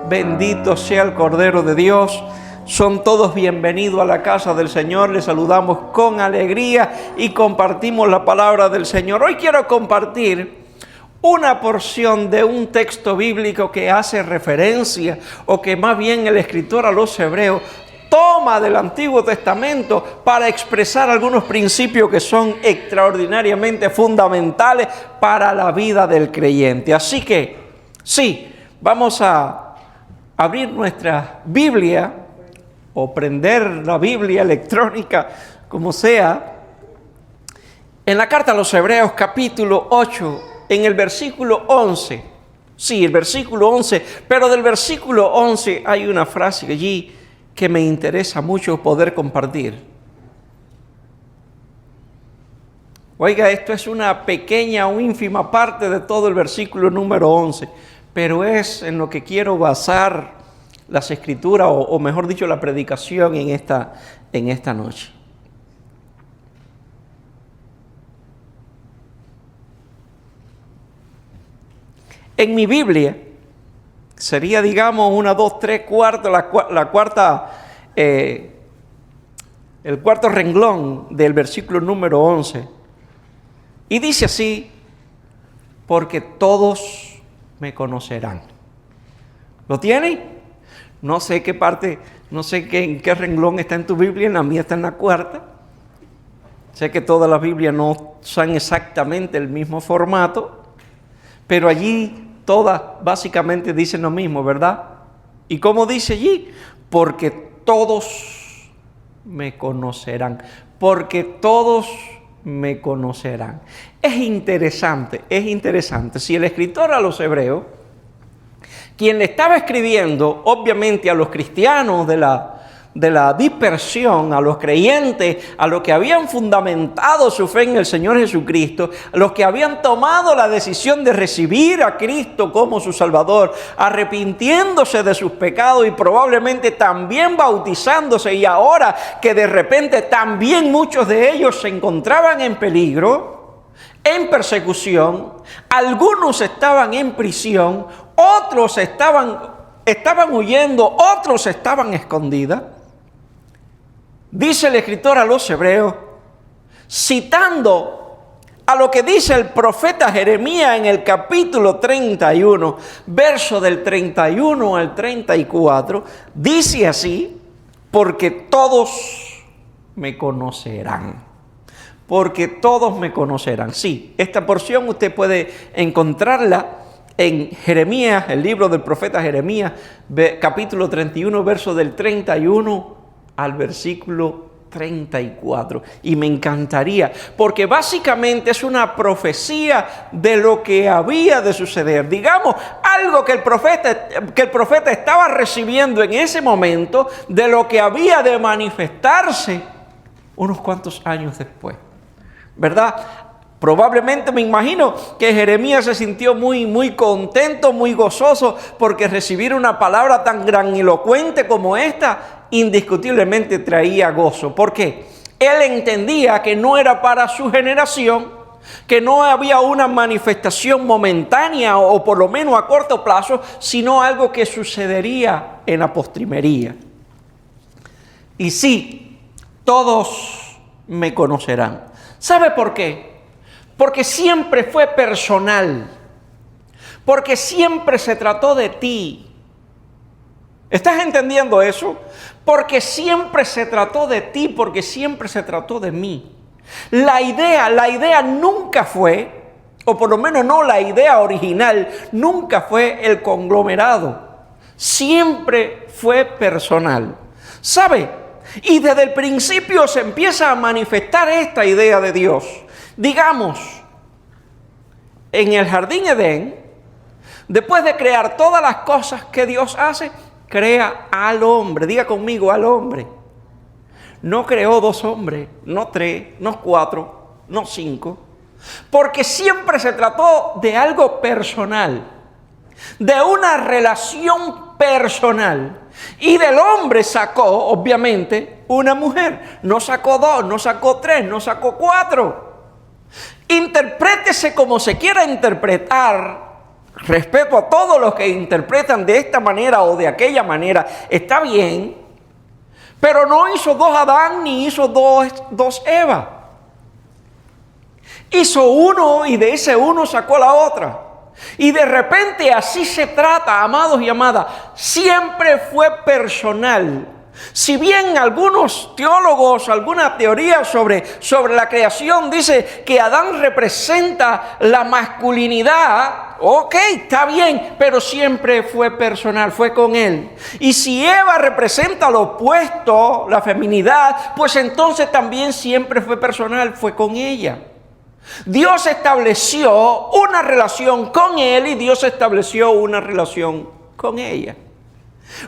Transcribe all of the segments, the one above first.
Bendito sea el Cordero de Dios. Son todos bienvenidos a la casa del Señor. Les saludamos con alegría y compartimos la palabra del Señor. Hoy quiero compartir una porción de un texto bíblico que hace referencia, o que más bien el escritor a los Hebreos toma del Antiguo Testamento para expresar algunos principios que son extraordinariamente fundamentales para la vida del creyente. Así que, sí, vamos a abrir nuestra Biblia o prender la Biblia electrónica, como sea, en la carta a los Hebreos capítulo 8, en el versículo 11. Sí, el versículo 11, pero del versículo 11 hay una frase allí que me interesa mucho poder compartir. Oiga, esto es una pequeña o ínfima parte de todo el versículo número 11, pero es en lo que quiero basar las escrituras, o mejor dicho, la predicación en esta noche. En mi Biblia, sería, digamos, 1, 2, 3 cuartos, la cuarta, el cuarto renglón del versículo número 11. Y dice así: porque todos me conocerán. ¿Lo tiene? No sé qué parte, no sé en qué renglón está en tu Biblia. En la mía está en la cuarta. Sé que todas las Biblias no son exactamente el mismo formato, pero allí todas básicamente dicen lo mismo, ¿verdad? ¿Y cómo dice allí? Porque todos me conocerán. Porque todos me conocerán. Es interesante. Si el escritor a los Hebreos, quien le estaba escribiendo, obviamente, a los cristianos de la dispersión, a los creyentes, a los que habían fundamentado su fe en el Señor Jesucristo, a los que habían tomado la decisión de recibir a Cristo como su Salvador, arrepintiéndose de sus pecados y probablemente también bautizándose, y ahora que de repente también muchos de ellos se encontraban en peligro, en persecución, algunos estaban en prisión, otros estaban huyendo, otros estaban escondidas. Dice el escritor a los Hebreos, citando a lo que dice el profeta Jeremías en el capítulo 31, verso del 31 al 34, dice así: porque todos me conocerán. Porque todos me conocerán. Sí, esta porción usted puede encontrarla en Jeremías, el libro del profeta Jeremías, capítulo 31, verso del 31 al versículo 34. Y me encantaría, porque básicamente es una profecía de lo que había de suceder. Digamos, algo que el profeta estaba recibiendo en ese momento, de lo que había de manifestarse unos cuantos años después, ¿verdad? Probablemente, me imagino que Jeremías se sintió muy contento, muy gozoso, porque recibir una palabra tan grandilocuente como esta indiscutiblemente traía gozo. ¿Por qué? Él entendía que no era para su generación, que no había una manifestación momentánea o por lo menos a corto plazo, sino algo que sucedería en la postrimería. Y sí, todos me conocerán. ¿Sabe por qué? Porque siempre fue personal, porque siempre se trató de ti. ¿Estás entendiendo eso? Porque siempre se trató de ti, porque siempre se trató de mí. La idea nunca fue, o por lo menos no la idea original, nunca fue el conglomerado. Siempre fue personal. ¿Sabe? Y desde el principio se empieza a manifestar esta idea de Dios. Digamos, en el jardín Edén, después de crear todas las cosas que Dios hace, crea al hombre. Diga conmigo, al hombre. No creó 2 hombres, no 3, no 4, no 5, porque siempre se trató de algo personal, de una relación personal. Y del hombre sacó, obviamente, una mujer. No sacó 2, no sacó 3, no sacó 4. Interprétese como se quiera interpretar, respeto a todos los que interpretan de esta manera o de aquella manera, está bien, pero no hizo dos Adán ni hizo dos Eva. Hizo uno y de ese uno sacó la otra. Y de repente así se trata, amados y amadas, siempre fue personal. Si bien algunos teólogos, alguna teoría sobre la creación dice que Adán representa la masculinidad, ok, está bien, pero siempre fue personal, fue con él. Y si Eva representa lo opuesto, la feminidad, pues entonces también siempre fue personal, fue con ella. Dios estableció una relación con él y Dios estableció una relación con ella.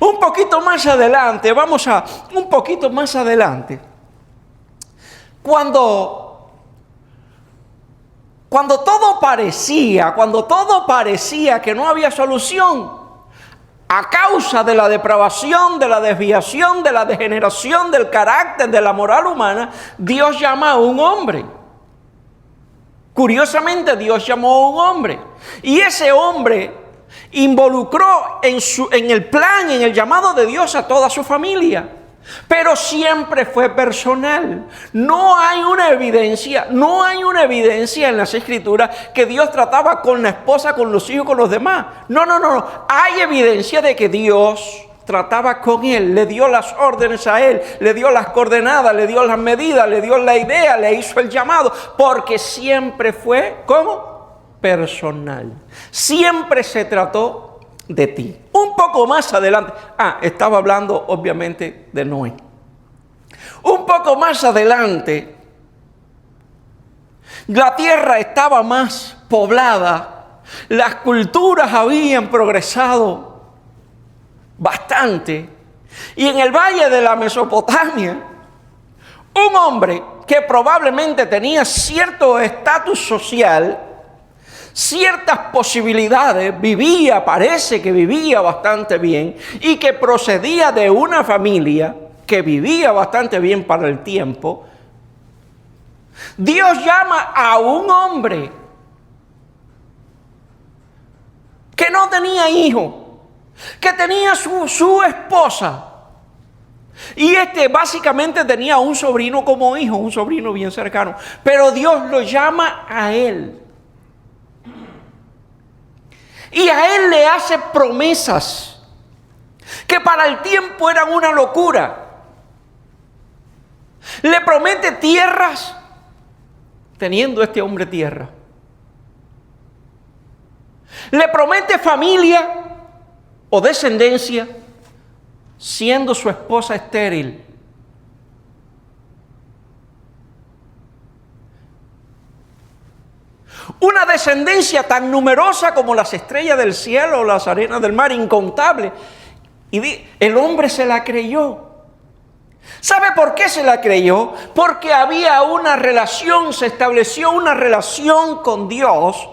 Un poquito más adelante, un poquito más adelante. Cuando todo parecía que no había solución, a causa de la depravación, de la desviación, de la degeneración del carácter, de la moral humana, Dios llama a un hombre. Curiosamente, Dios llamó a un hombre. Y ese hombre involucró en el plan, en el llamado de Dios a toda su familia. Pero siempre fue personal. No hay una evidencia en las Escrituras que Dios trataba con la esposa, con los hijos, con los demás. No. Hay evidencia de que Dios trataba con él, le dio las órdenes a él, le dio las coordenadas, le dio las medidas, le dio la idea, le hizo el llamado, porque siempre fue, ¿cómo? Personal. Siempre se trató de ti. Un poco más adelante, estaba hablando obviamente de Noé. Un poco más adelante, la tierra estaba más poblada, las culturas habían progresado bastante, y en el valle de la Mesopotamia, un hombre que probablemente tenía cierto estatus social, ciertas posibilidades, parece que vivía bastante bien, y que procedía de una familia que vivía bastante bien para el tiempo. Dios llama a un hombre que no tenía hijo, que tenía su esposa, y básicamente tenía un sobrino como hijo, un sobrino bien cercano, pero Dios lo llama a él, y a él le hace promesas que para el tiempo eran una locura. Le promete tierras, teniendo este hombre tierra. Le promete familia o descendencia, siendo su esposa estéril. Una descendencia tan numerosa como las estrellas del cielo o las arenas del mar, incontable. Y el hombre se la creyó. ¿Sabe por qué se la creyó? Porque había una relación, se estableció una relación con Dios,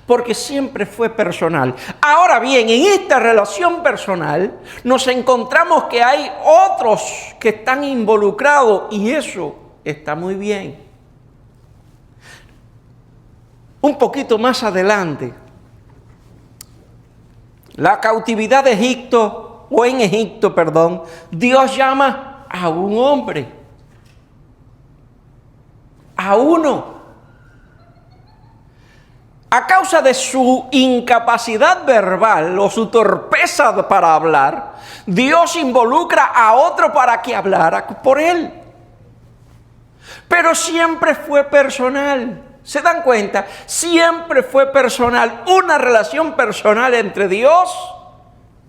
porque siempre fue personal. Ahora bien, en esta relación personal nos encontramos que hay otros que están involucrados, y eso está muy bien. Un poquito más adelante, la cautividad de Egipto, Dios llama a un hombre, a uno. A causa de su incapacidad verbal o su torpeza para hablar, Dios involucra a otro para que hablara por él. Pero siempre fue personal. ¿Se dan cuenta? Siempre fue personal. Una relación personal entre Dios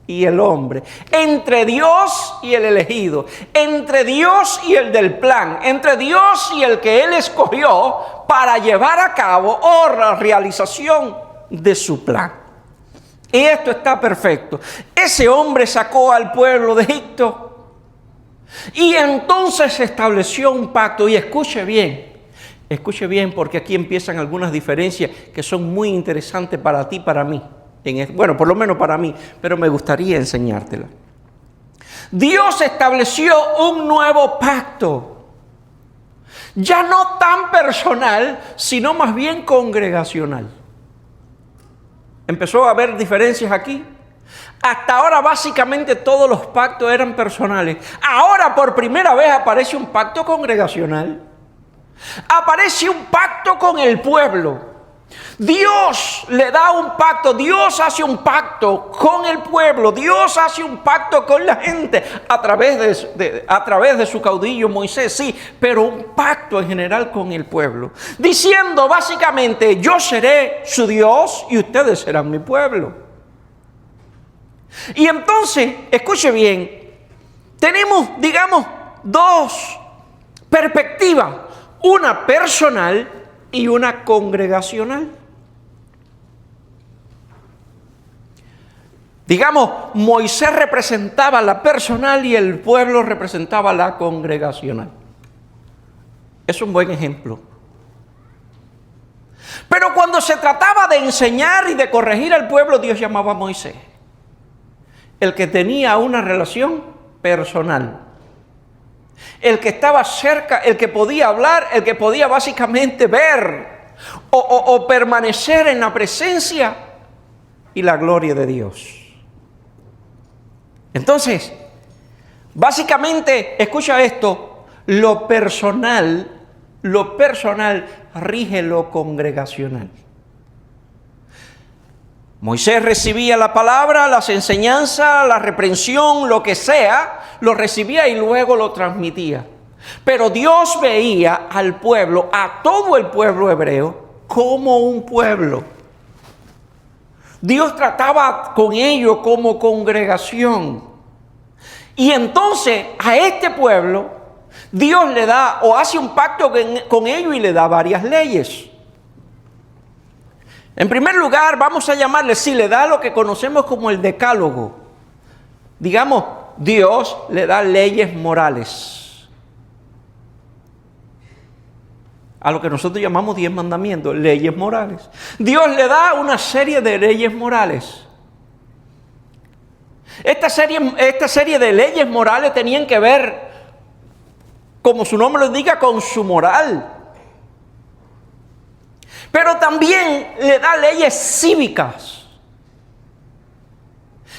y el hombre, entre Dios y el elegido, entre Dios y el del plan, entre Dios y el que Él escogió para llevar a cabo la realización de su plan. Y esto está perfecto. Ese hombre sacó al pueblo de Egipto y entonces se estableció un pacto. Y escuche bien, porque aquí empiezan algunas diferencias que son muy interesantes para ti y para mí. Bueno, por lo menos para mí, pero me gustaría enseñártela. Dios estableció un nuevo pacto, ya no tan personal, sino más bien congregacional. empezó a haber diferencias aquí. Hasta ahora básicamente todos los pactos eran personales. Ahora por primera vez aparece un pacto congregacional. Aparece un pacto con el pueblo. Dios le da un pacto, Dios hace un pacto con el pueblo, Dios hace un pacto con la gente a través de su caudillo Moisés, sí, pero un pacto en general con el pueblo, diciendo básicamente: yo seré su Dios y ustedes serán mi pueblo. Y entonces, escuche bien, tenemos, digamos, dos perspectivas, una personal y una congregacional. Digamos, Moisés representaba la personal y el pueblo representaba la congregacional. Es un buen ejemplo. Pero cuando se trataba de enseñar y de corregir al pueblo, Dios llamaba a Moisés, el que tenía una relación personal, el que estaba cerca, el que podía hablar, el que podía básicamente ver o permanecer en la presencia y la gloria de Dios. Entonces, básicamente, escucha esto, lo personal rige lo congregacional. Moisés recibía la palabra, las enseñanzas, la reprensión, lo que sea, lo recibía y luego lo transmitía. Pero Dios veía al pueblo, a todo el pueblo hebreo, como un pueblo. Dios trataba con ellos como congregación. Y entonces a este pueblo Dios le da o hace un pacto con ellos y le da varias leyes. En primer lugar, vamos a llamarle, sí, le da lo que conocemos como el decálogo. Digamos, Dios le da leyes morales. A lo que nosotros llamamos 10 mandamientos, leyes morales. Dios le da una serie de leyes morales. Esta serie de leyes morales tenían que ver, como su nombre lo indica, con su moral. Pero también le da leyes cívicas.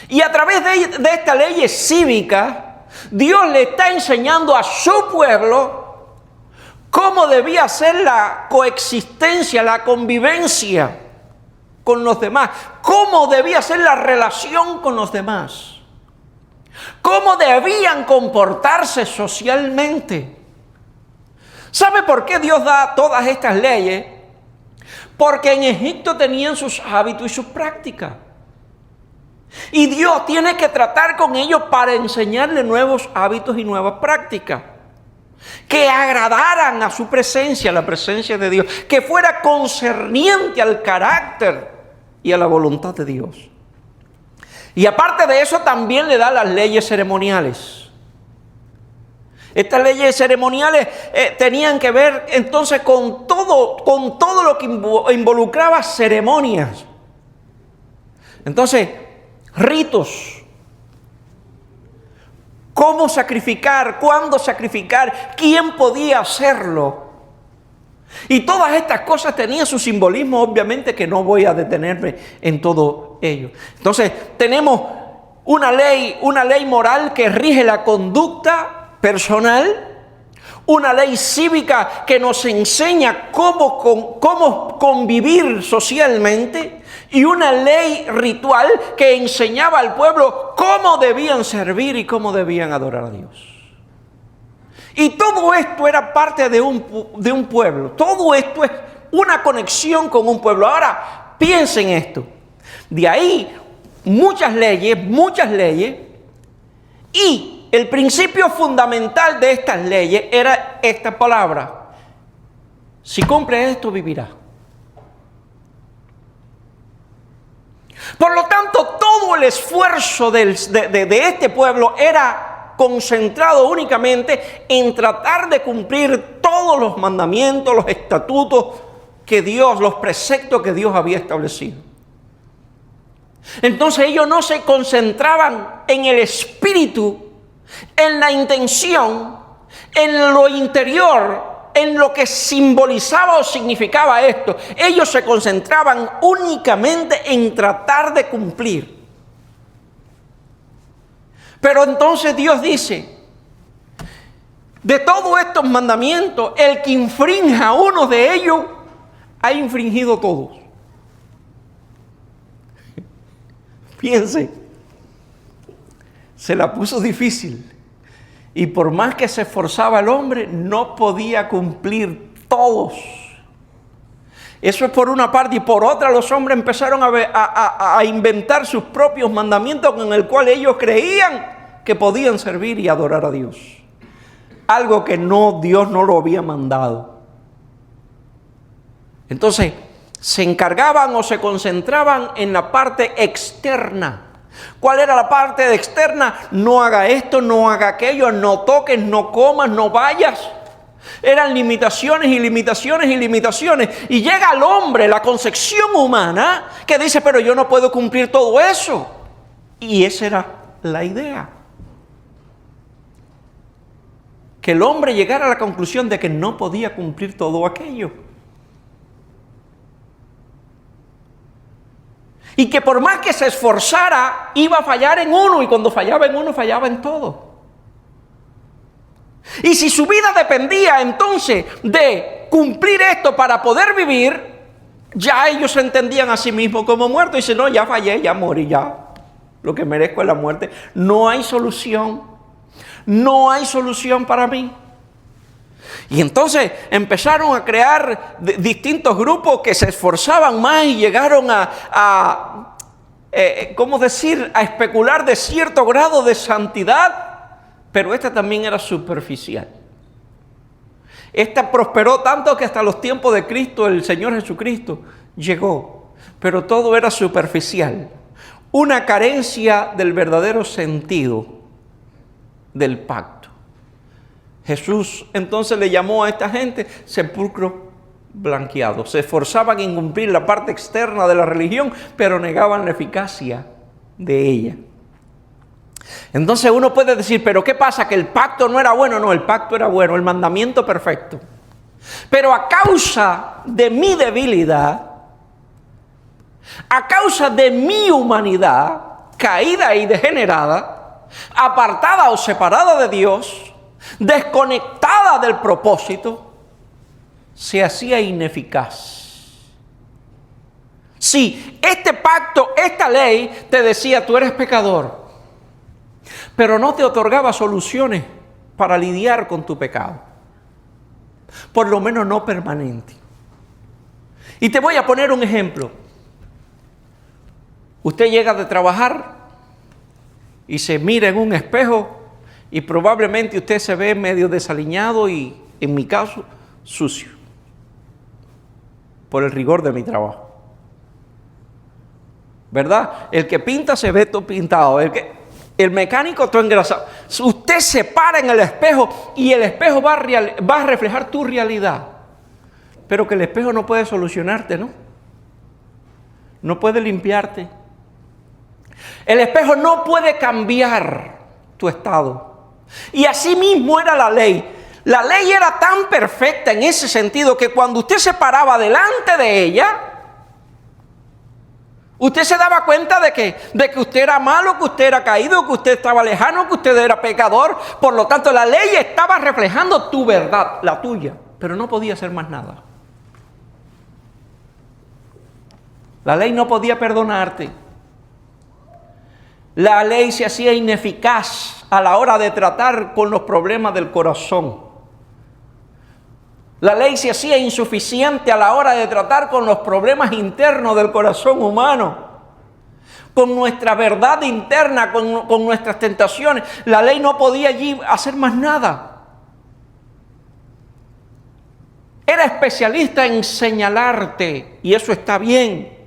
Y a través de estas leyes cívicas, Dios le está enseñando a su pueblo cómo debía ser la coexistencia, la convivencia con los demás, cómo debía ser la relación con los demás, cómo debían comportarse socialmente. ¿Sabe por qué Dios da todas estas leyes? Porque en Egipto tenían sus hábitos y sus prácticas. Y Dios tiene que tratar con ellos para enseñarles nuevos hábitos y nuevas prácticas que agradaran a su presencia, a la presencia de Dios, que fuera concerniente al carácter y a la voluntad de Dios. Y aparte de eso también le da las leyes ceremoniales. Estas leyes ceremoniales tenían que ver entonces con todo lo que involucraba ceremonias. Entonces, ritos. Cómo sacrificar, cuándo sacrificar, quién podía hacerlo. Y todas estas cosas tenían su simbolismo, obviamente, que no voy a detenerme en todo ello. Entonces, tenemos una ley moral que rige la conducta personal, una ley cívica que nos enseña cómo convivir socialmente, y una ley ritual que enseñaba al pueblo cómo debían servir y cómo debían adorar a Dios. Y todo esto era parte de un pueblo. Todo esto es una conexión con un pueblo. Ahora, piensen esto. De ahí, muchas leyes, y el principio fundamental de estas leyes era esta palabra: si cumple esto, vivirá. Por lo tanto, todo el esfuerzo de este pueblo era concentrado únicamente en tratar de cumplir todos los mandamientos, los estatutos que Dios, los preceptos que Dios había establecido. Entonces ellos no se concentraban en el espíritu, en la intención, en lo interior en lo que simbolizaba o significaba esto, ellos se concentraban únicamente en tratar de cumplir. Pero entonces Dios dice, de todos estos mandamientos, el que infrinja uno de ellos, ha infringido todos. Piense, se la puso difícil. Y por más que se esforzaba el hombre, no podía cumplir todos. Eso es por una parte. Y por otra, los hombres empezaron a inventar sus propios mandamientos con el cual ellos creían que podían servir y adorar a Dios. Algo que Dios no lo había mandado. Entonces, se encargaban o se concentraban en la parte externa. ¿Cuál era la parte externa? No haga esto, no haga aquello, no toques, no comas, no vayas. Eran limitaciones y limitaciones y limitaciones. Y llega al hombre, la concepción humana, que dice, pero yo no puedo cumplir todo eso. Y esa era la idea. Que el hombre llegara a la conclusión de que no podía cumplir todo aquello. Y que por más que se esforzara, iba a fallar en uno, y cuando fallaba en uno, fallaba en todo. Y si su vida dependía entonces de cumplir esto para poder vivir, ya ellos se entendían a sí mismos como muertos. Y dicen, no, ya fallé, ya morí, ya. Lo que merezco es la muerte. No hay solución. No hay solución para mí. Y entonces empezaron a crear distintos grupos que se esforzaban más y llegaron ¿cómo decir?, a especular de cierto grado de santidad, pero esta también era superficial. Esta prosperó tanto que hasta los tiempos de Cristo, el Señor Jesucristo, llegó, pero todo era superficial. Una carencia del verdadero sentido del pacto. Jesús entonces le llamó a esta gente sepulcro blanqueado. Se esforzaban en cumplir la parte externa de la religión, pero negaban la eficacia de ella. Entonces uno puede decir, pero ¿qué pasa? ¿Que el pacto no era bueno? No, el pacto era bueno, el mandamiento perfecto. Pero a causa de mi debilidad, a causa de mi humanidad caída y degenerada, apartada o separada de Dios, desconectada del propósito, se hacía ineficaz. Sí, este pacto, esta ley te decía, tú eres pecador, pero no te otorgaba soluciones para lidiar con tu pecado, por lo menos no permanente. Y te voy a poner un ejemplo. Usted llega de trabajar y se mira en un espejo y probablemente usted se ve medio desaliñado y, en mi caso, sucio, por el rigor de mi trabajo. ¿Verdad? El que pinta se ve todo pintado, el mecánico todo engrasado. Usted se para en el espejo y el espejo va a reflejar tu realidad, pero que el espejo no puede solucionarte, ¿no? No puede limpiarte. El espejo no puede cambiar tu estado. Y así mismo era la ley. La ley era tan perfecta en ese sentido que cuando usted se paraba delante de ella, usted se daba cuenta de que usted era malo, que usted era caído, que usted estaba lejano, que usted era pecador. Por lo tanto, la ley estaba reflejando tu verdad, la tuya, pero no podía hacer más nada. La ley no podía perdonarte. La ley se hacía ineficaz a la hora de tratar con los problemas del corazón. La ley se hacía insuficiente a la hora de tratar con los problemas internos del corazón humano, con nuestra verdad interna, con nuestras tentaciones. La ley no podía allí hacer más nada. Era especialista en señalarte, y eso está bien.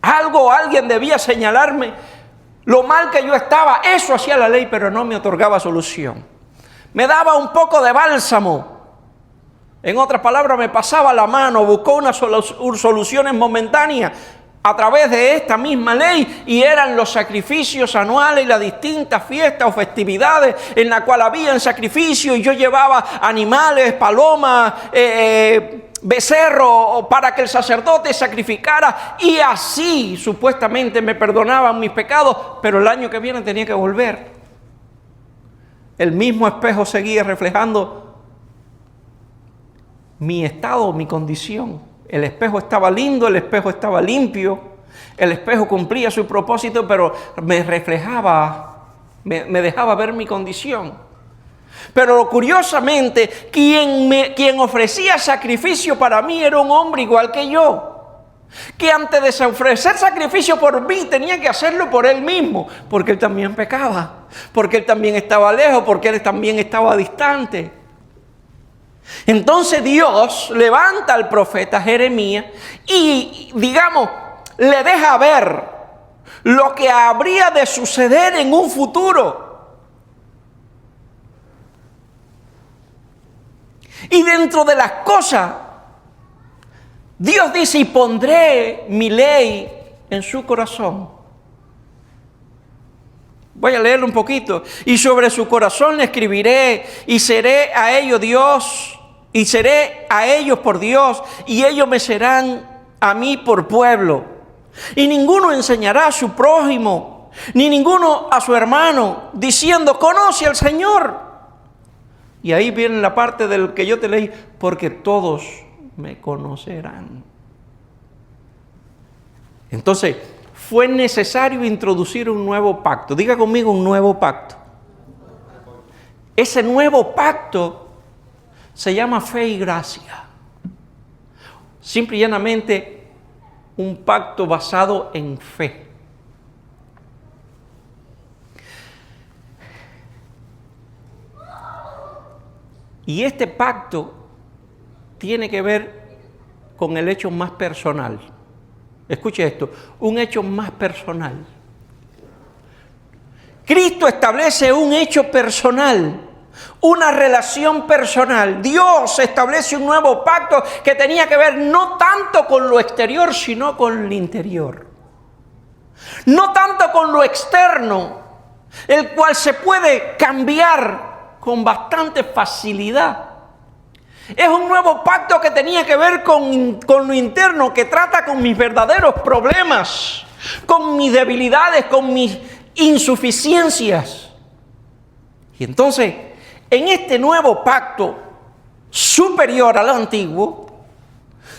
Alguien debía señalarme lo mal que yo estaba. Eso hacía la ley, pero no me otorgaba solución. Me daba un poco de bálsamo. En otras palabras, me pasaba la mano, buscó unas soluciones momentáneas, a través de esta misma ley, y eran los sacrificios anuales y las distintas fiestas o festividades en la cual habían sacrificios, y yo llevaba animales, palomas, becerro, para que el sacerdote sacrificara, y así supuestamente me perdonaban mis pecados, pero el año que viene tenía que volver. El mismo espejo seguía reflejando mi estado, mi condición. El espejo estaba lindo, el espejo estaba limpio, el espejo cumplía su propósito, pero me reflejaba, me dejaba ver mi condición. Pero curiosamente, quien ofrecía sacrificio para mí era un hombre igual que yo, que antes de ofrecer sacrificio por mí tenía que hacerlo por él mismo, porque él también pecaba, porque él también estaba lejos, porque él también estaba distante. Entonces Dios levanta al profeta Jeremías y, digamos, le deja ver lo que habría de suceder en un futuro. Y dentro de las cosas, Dios dice: y pondré mi ley en su corazón. Voy a leerlo un poquito. Y sobre su corazón le escribiré, y seré a ellos Dios, y seré a ellos por Dios, y ellos me serán a mí por pueblo. Y ninguno enseñará a su prójimo, ni ninguno a su hermano, diciendo: conoce al Señor. Y ahí viene la parte del que yo te leí: porque todos me conocerán. Entonces, fue necesario introducir un nuevo pacto. Diga conmigo: un nuevo pacto. Ese nuevo pacto se llama fe y gracia. Simple y llanamente, un pacto basado en fe. Y este pacto tiene que ver con el hecho más personal. Escuche esto: un hecho más personal. Cristo establece un hecho personal, una relación personal. Dios establece un nuevo pacto que tenía que ver no tanto con lo exterior, sino con lo interior. No tanto con lo externo, el cual se puede cambiar con bastante facilidad. Es un nuevo pacto que tenía que ver con lo interno, que trata con mis verdaderos problemas, con mis debilidades, con mis insuficiencias. Y entonces, en este nuevo pacto superior al antiguo,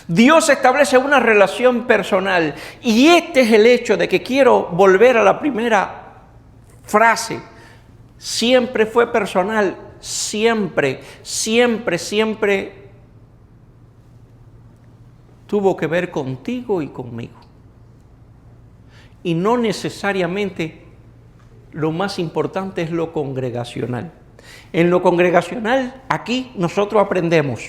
Dios establece una relación personal. Y este es el hecho de que quiero volver a la primera frase. Siempre fue personal. Siempre, siempre, siempre tuvo que ver contigo y conmigo. Y no necesariamente lo más importante es lo congregacional. En lo congregacional, aquí nosotros aprendemos.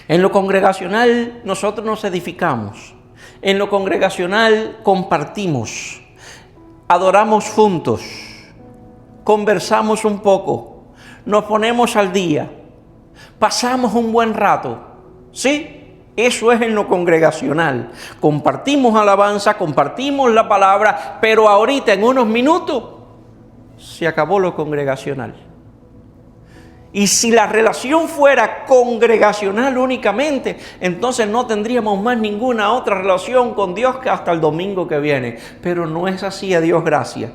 En lo congregacional nosotros nos edificamos. En lo congregacional compartimos. Adoramos juntos. Conversamos un poco. Nos ponemos al día, pasamos un buen rato, ¿sí? Eso es en lo congregacional. Compartimos alabanza, compartimos la palabra, pero ahorita en unos minutos se acabó lo congregacional. Y si la relación fuera congregacional únicamente, entonces no tendríamos más ninguna otra relación con Dios que hasta el domingo que viene. Pero no es así, a Dios gracias.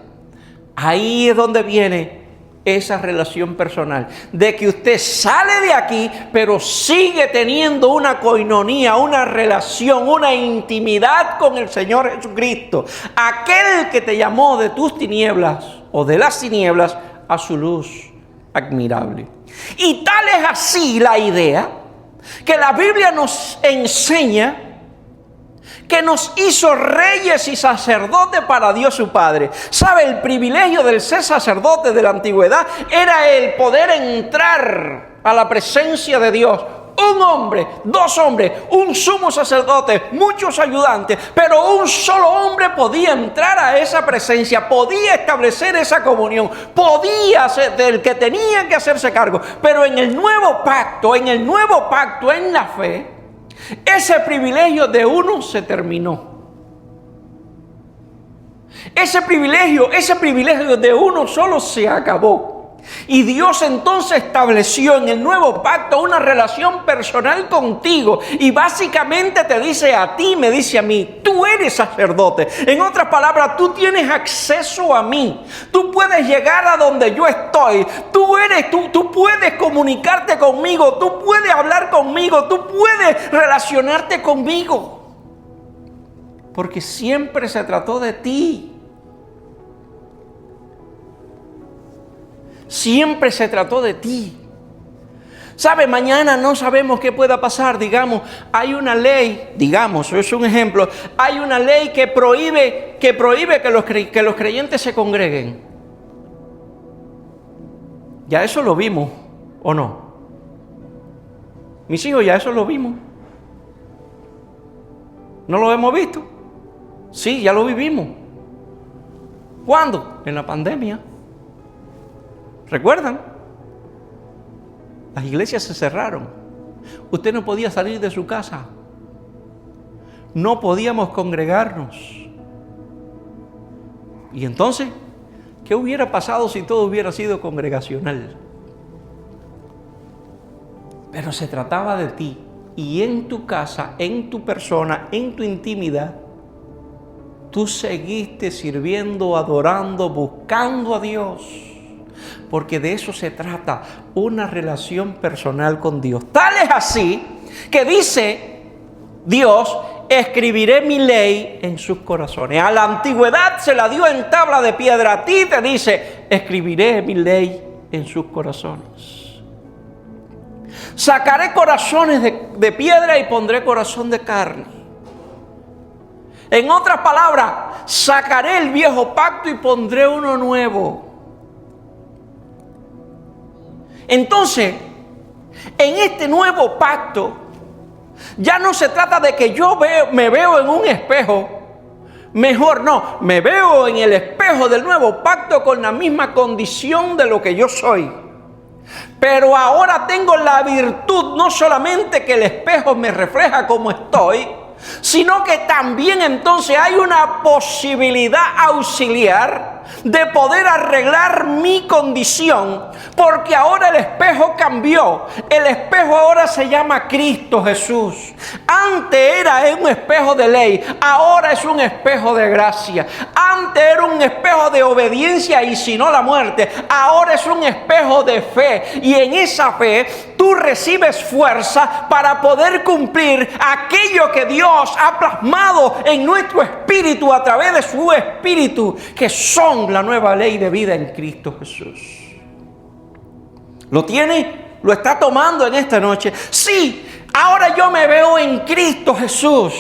Ahí es donde viene esa relación personal, de que usted sale de aquí, pero sigue teniendo una coinonía, una relación, una intimidad con el Señor Jesucristo, aquel que te llamó de tus tinieblas o de las tinieblas a su luz admirable. Y tal es así la idea que la Biblia nos enseña, que nos hizo reyes y sacerdotes para Dios su Padre. ¿Sabe? El privilegio del ser sacerdote de la antigüedad era el poder entrar a la presencia de Dios. Un hombre, dos hombres, un sumo sacerdote, muchos ayudantes, pero un solo hombre podía entrar a esa presencia, podía establecer esa comunión, podía ser del que tenía que hacerse cargo. Pero en el nuevo pacto, en la fe, ese privilegio de uno se terminó. Ese privilegio de uno solo se acabó. Y Dios entonces estableció en el nuevo pacto una relación personal contigo. Y básicamente te dice a ti, me dice a mí, tú eres sacerdote. En otras palabras, tú tienes acceso a mí. Tú puedes llegar a donde yo estoy. Tú puedes comunicarte conmigo. Tú puedes hablar conmigo. Tú puedes relacionarte conmigo. Porque siempre se trató de ti. Siempre se trató de ti. ¿Sabe? Mañana no sabemos qué pueda pasar. Digamos, hay una ley, digamos, es un ejemplo, hay una ley que prohíbe que los creyentes se congreguen. Ya eso lo vimos, ¿o no? Mis hijos, ya eso lo vimos. ¿No lo hemos visto? Sí, ya lo vivimos. ¿Cuándo? En la pandemia. ¿Recuerdan? Las iglesias se cerraron. Usted no podía salir de su casa. No podíamos congregarnos. Y entonces, ¿qué hubiera pasado si todo hubiera sido congregacional? Pero se trataba de ti. Y en tu casa, en tu persona, en tu intimidad, tú seguiste sirviendo, adorando, buscando a Dios. Porque de eso se trata, una relación personal con Dios. Tal es así que dice Dios, escribiré mi ley en sus corazones. A la antigüedad se la dio en tabla de piedra. A ti te dice, escribiré mi ley en sus corazones. Sacaré corazones de piedra y pondré corazón de carne. En otras palabras, sacaré el viejo pacto y pondré uno nuevo. Entonces, en este nuevo pacto, ya no se trata de que yo me veo en un espejo. Mejor no, me veo en el espejo del nuevo pacto con la misma condición de lo que yo soy. Pero ahora tengo la virtud, no solamente que el espejo me refleja como estoy, sino que también entonces hay una posibilidad auxiliar de poder arreglar mi condición, porque ahora el espejo cambió. El espejo ahora se llama Cristo Jesús. Antes era un espejo de ley, ahora es un espejo de gracia. Antes era un espejo de obediencia y si no la muerte, ahora es un espejo de fe. Y en esa fe tú recibes fuerza para poder cumplir aquello que Dios ha plasmado en nuestro espíritu a través de su espíritu, que son la nueva ley de vida en Cristo Jesús. ¿Lo tiene? ¿Lo está tomando en esta noche? Sí, ahora yo me veo en Cristo Jesús.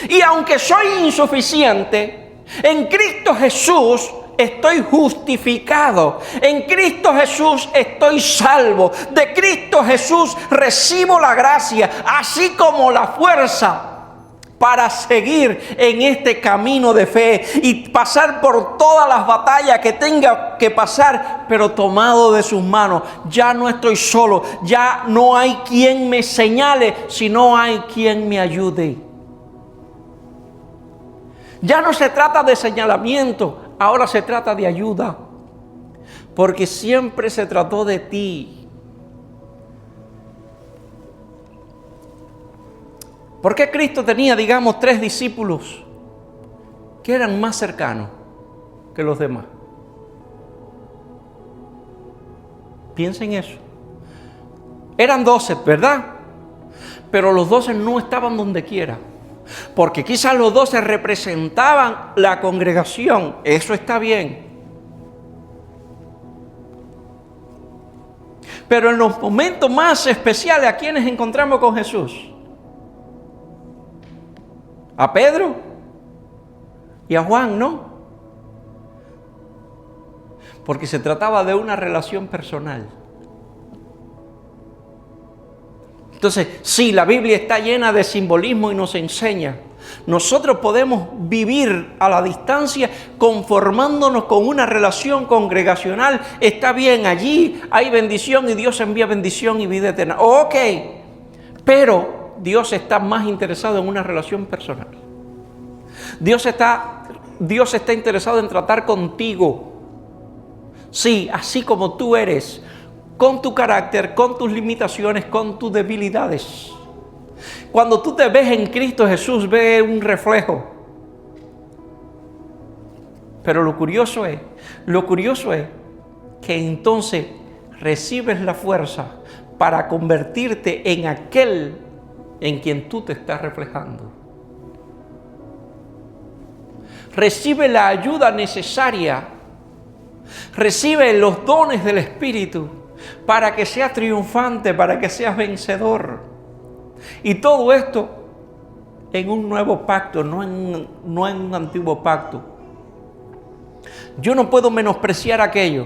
Y aunque soy insuficiente, en Cristo Jesús estoy justificado. En Cristo Jesús estoy salvo. De Cristo Jesús recibo la gracia, así como la fuerza para seguir en este camino de fe y pasar por todas las batallas que tenga que pasar, pero tomado de sus manos. Ya no estoy solo, ya no hay quien me señale, sino hay quien me ayude. Ya no se trata de señalamiento, ahora se trata de ayuda, porque siempre se trató de ti. ¿Por qué Cristo tenía, digamos, 3 discípulos que eran más cercanos que los demás? Piensen eso. Eran 12, ¿verdad? Pero los 12 no estaban donde quiera. Porque quizás los 12 representaban la congregación. Eso está bien. Pero en los momentos más especiales, ¿a quiénes encontramos con Jesús? A Pedro y a Juan, no. Porque se trataba de una relación personal. Entonces, sí, la Biblia está llena de simbolismo y nos enseña. Nosotros podemos vivir a la distancia conformándonos con una relación congregacional. Está bien, allí hay bendición y Dios envía bendición y vida eterna. Ok, Dios está más interesado en una relación personal. Dios está Dios está interesado en tratar contigo. Sí, así como tú eres, con tu carácter, con tus limitaciones, con tus debilidades. Cuando tú te ves en Cristo Jesús, ves un reflejo. Pero lo curioso es que entonces recibes la fuerza para convertirte en aquel en quien tú te estás reflejando. Recibe la ayuda necesaria. Recibe los dones del Espíritu para que seas triunfante, para que seas vencedor. Y todo esto en un nuevo pacto, no en un antiguo pacto. Yo no puedo menospreciar aquello.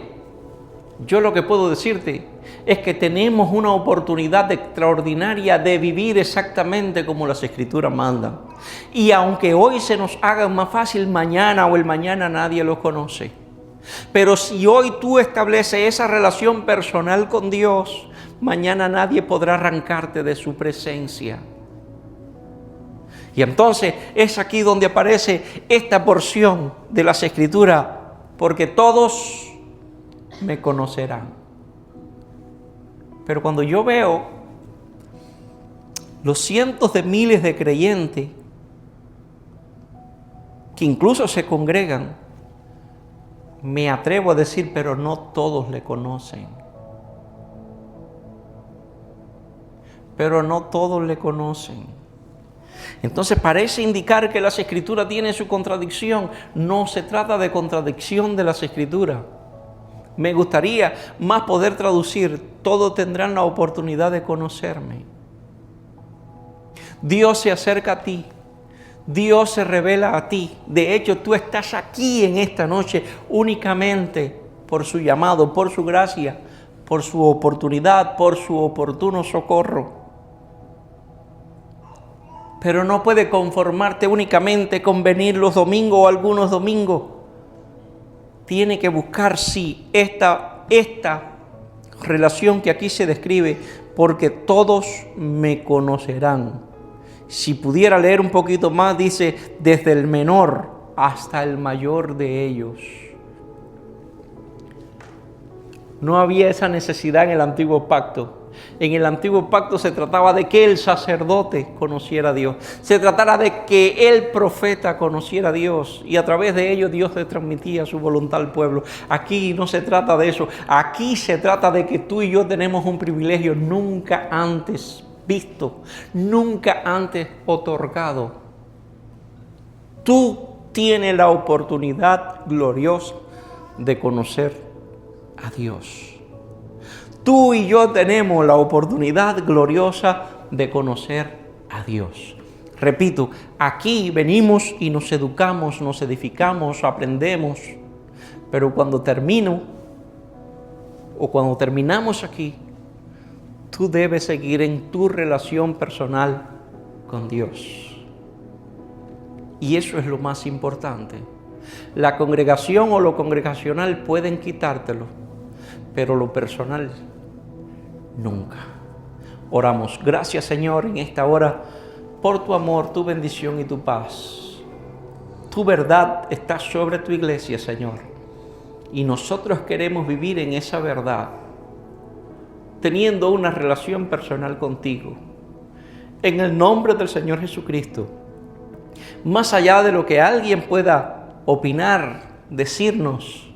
Yo lo que puedo decirte es que tenemos una oportunidad extraordinaria de vivir exactamente como las Escrituras mandan. Y aunque hoy se nos haga más fácil, mañana o el mañana nadie lo conoce. Pero si hoy tú estableces esa relación personal con Dios, mañana nadie podrá arrancarte de su presencia. Y entonces es aquí donde aparece esta porción de las Escrituras, porque todos me conocerán. Pero cuando yo veo los cientos de miles de creyentes que incluso se congregan, me atrevo a decir, pero no todos le conocen. Pero no todos le conocen. Entonces parece indicar que las Escrituras tienen su contradicción. No se trata de contradicción de las Escrituras. Me gustaría más poder traducir, todos tendrán la oportunidad de conocerme. Dios se acerca a ti. Dios se revela a ti. De hecho, tú estás aquí en esta noche únicamente por su llamado, por su gracia, por su oportunidad, por su oportuno socorro. Pero no puedes conformarte únicamente con venir los domingos o algunos domingos. Tiene que buscar, sí, esta relación que aquí se describe, porque todos me conocerán. Si pudiera leer un poquito más, dice, desde el menor hasta el mayor de ellos. No había esa necesidad en el antiguo pacto. En el antiguo pacto se trataba de que el sacerdote conociera a Dios. Se trataba de que el profeta conociera a Dios. Y a través de ello Dios le transmitía su voluntad al pueblo. Aquí no se trata de eso. Aquí se trata de que tú y yo tenemos un privilegio nunca antes visto, nunca antes otorgado. Tú tienes la oportunidad gloriosa de conocer a Dios. Tú y yo tenemos la oportunidad gloriosa de conocer a Dios. Repito, aquí venimos y nos educamos, nos edificamos, aprendemos. Pero cuando terminamos aquí, tú debes seguir en tu relación personal con Dios. Y eso es lo más importante. La congregación o lo congregacional pueden quitártelo, pero lo personal nunca. Oramos. Gracias, Señor, en esta hora por tu amor, tu bendición y tu paz. Tu verdad está sobre tu iglesia, Señor. Y nosotros queremos vivir en esa verdad, teniendo una relación personal contigo. En el nombre del Señor Jesucristo, más allá de lo que alguien pueda opinar, decirnos,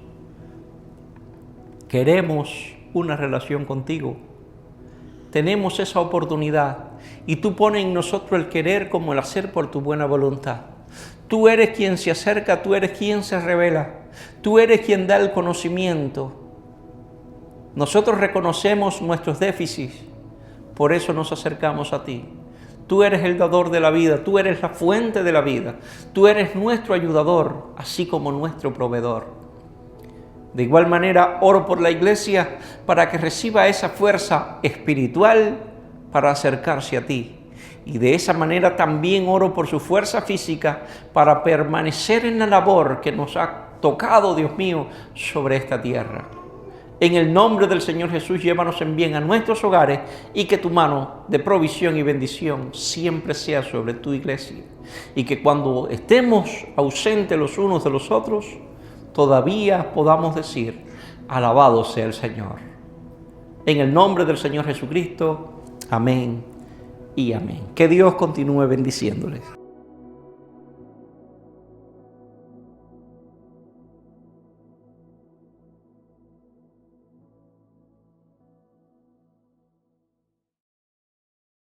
queremos una relación contigo. Tenemos esa oportunidad y tú pones en nosotros el querer como el hacer por tu buena voluntad. Tú eres quien se acerca, tú eres quien se revela, tú eres quien da el conocimiento. Nosotros reconocemos nuestros déficits, por eso nos acercamos a ti. Tú eres el dador de la vida, tú eres la fuente de la vida, tú eres nuestro ayudador, así como nuestro proveedor. De igual manera, oro por la iglesia para que reciba esa fuerza espiritual para acercarse a ti. Y de esa manera también oro por su fuerza física para permanecer en la labor que nos ha tocado, Dios mío, sobre esta tierra. En el nombre del Señor Jesús, llévanos en bien a nuestros hogares y que tu mano de provisión y bendición siempre sea sobre tu iglesia. Y que cuando estemos ausentes los unos de los otros, todavía podamos decir, alabado sea el Señor. En el nombre del Señor Jesucristo, amén y amén. Que Dios continúe bendiciéndoles.